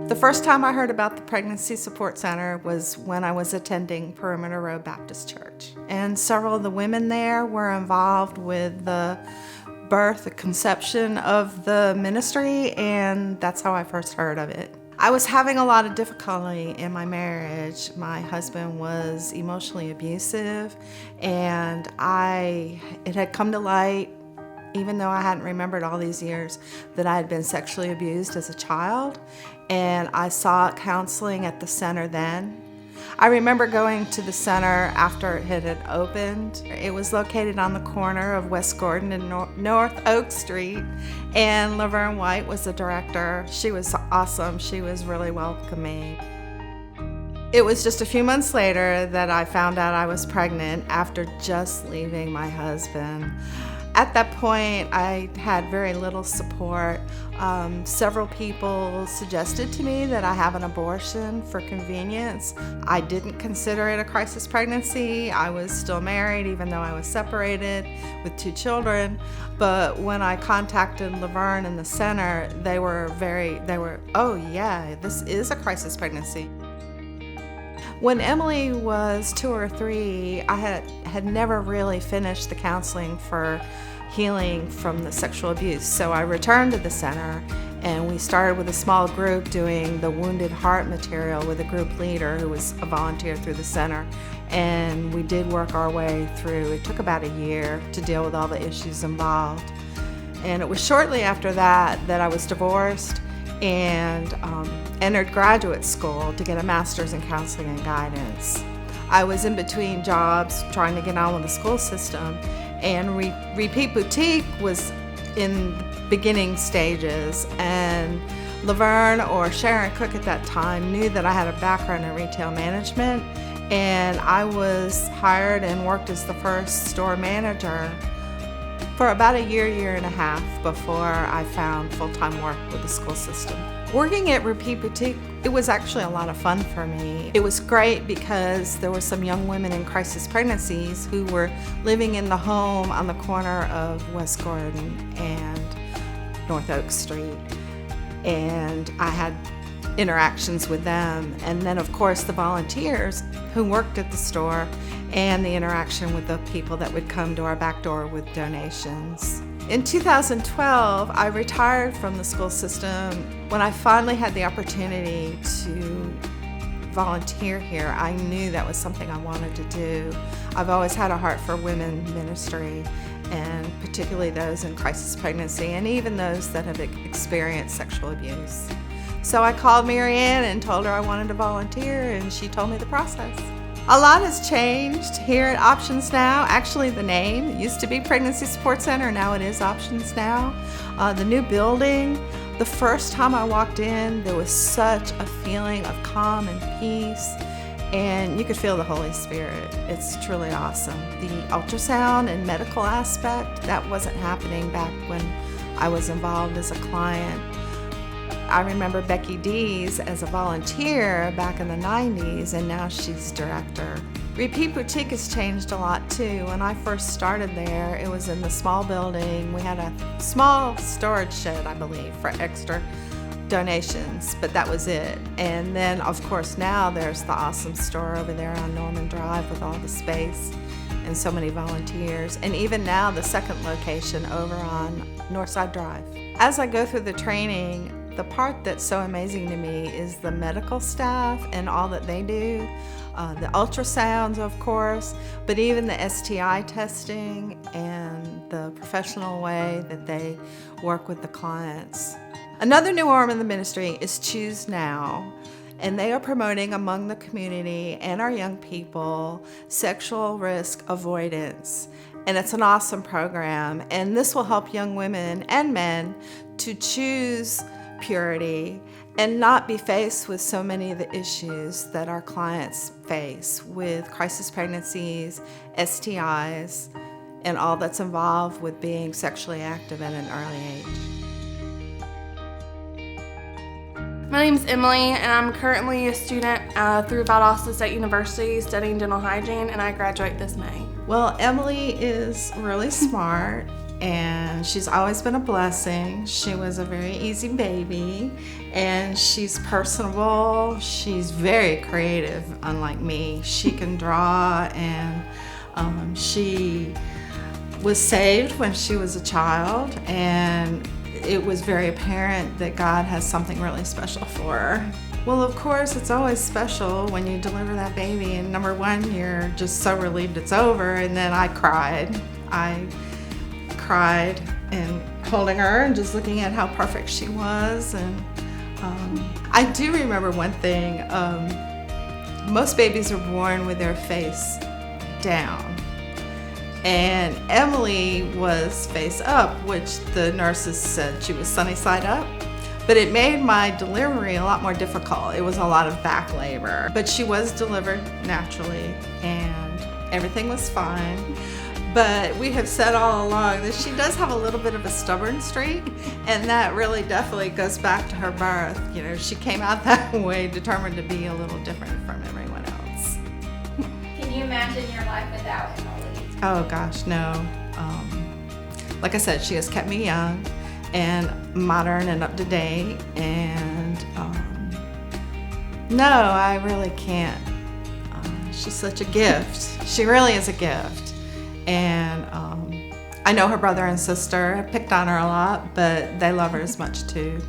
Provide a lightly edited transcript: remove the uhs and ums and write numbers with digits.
The first time I heard about the Pregnancy Support Center was when I was attending Perimeter Road Baptist Church. And several of the women there were involved with the birth, the conception of the ministry, and that's how I first heard of it. I was having a lot of difficulty in my marriage. My husband was emotionally abusive, and it had come to light, even though I hadn't remembered all these years, that I had been sexually abused as a child, and I sought counseling at the center then. I remember going to the center after it had opened. It was located on the corner of West Gordon and North Oak Street, and Laverne White was the director. She was awesome. She was really welcoming. It was just a few months later that I found out I was pregnant after just leaving my husband. At that point, I had very little support. Several people suggested to me that I have an abortion for convenience. I didn't consider it a crisis pregnancy. I was still married, even though I was separated with 2 children. But when I contacted Laverne and the center, they were, oh yeah, this is a crisis pregnancy. When Emily was 2 or 3, I had never really finished the counseling for healing from the sexual abuse. So I returned to the center, and we started with a small group doing the wounded heart material with a group leader who was a volunteer through the center. And we did work our way through. It took about a year to deal with all the issues involved. And it was shortly after that I was divorced and entered graduate school to get a master's in counseling and guidance. I was in between jobs trying to get on with the school system, and Repeat Boutique was in the beginning stages, and Laverne or Sharon Cook at that time knew that I had a background in retail management, and I was hired and worked as the first store manager for about a year and a half before I found full-time work with the school system. Working at Repeat Boutique, it was actually a lot of fun for me. It was great because there were some young women in crisis pregnancies who were living in the home on the corner of West Gordon and North Oak Street. And I had interactions with them. And then, of course, the volunteers who worked at the store and the interaction with the people that would come to our back door with donations. In 2012, I retired from the school system. When I finally had the opportunity to volunteer here, I knew that was something I wanted to do. I've always had a heart for women ministry, and particularly those in crisis pregnancy, and even those that have experienced sexual abuse. So I called Mary Ann and told her I wanted to volunteer, and she told me the process. A lot has changed here at Options Now. Actually, the name used to be Pregnancy Support Center. Now it is Options Now. The new building, the first time I walked in, there was such a feeling of calm and peace, and you could feel the Holy Spirit. It's truly awesome. The ultrasound and medical aspect, that wasn't happening back when I was involved as a client. I remember Becky Dees as a volunteer back in the 90s, and now she's director. Repeat Boutique has changed a lot too. When I first started there, it was in the small building. We had a small storage shed, I believe, for extra donations, but that was it. And then, of course, now there's the awesome store over there on Norman Drive with all the space and so many volunteers. And even now, the second location over on Northside Drive. As I go through the training, the part that's so amazing to me is the medical staff and all that they do. The ultrasounds, of course, but even the STI testing and the professional way that they work with the clients. Another new arm in the ministry is Choose Now, and they are promoting among the community and our young people sexual risk avoidance. And it's an awesome program, and this will help young women and men to choose purity and not be faced with so many of the issues that our clients face with crisis pregnancies, STIs, and all that's involved with being sexually active at an early age. My name's Emily, and I'm currently a student through Valdosta State University studying dental hygiene, and I graduate this May. Well, Emily is really smart and she's always been a blessing. She was a very easy baby, and she's personable. She's very creative, unlike me. She can draw, and she was saved when she was a child, and it was very apparent that God has something really special for her. Well, of course, it's always special when you deliver that baby, and number one, you're just so relieved it's over, and then I cried. I cried and holding her and just looking at how perfect she was. And I do remember one thing. Most babies are born with their face down, and Emily was face up, which the nurses said she was sunny side up. But it made my delivery a lot more difficult. It was a lot of back labor. But she was delivered naturally, and everything was fine. But we have said all along that she does have a little bit of a stubborn streak, and that really definitely goes back to her birth. You know, she came out that way, determined to be a little different from everyone else. Can you imagine your life without Emily? Oh gosh, no. Like I said, she has kept me young and modern and up to date, and no, I really can't. She's such a gift. She really is a gift. And I know her brother and sister have picked on her a lot, but they love her as much too.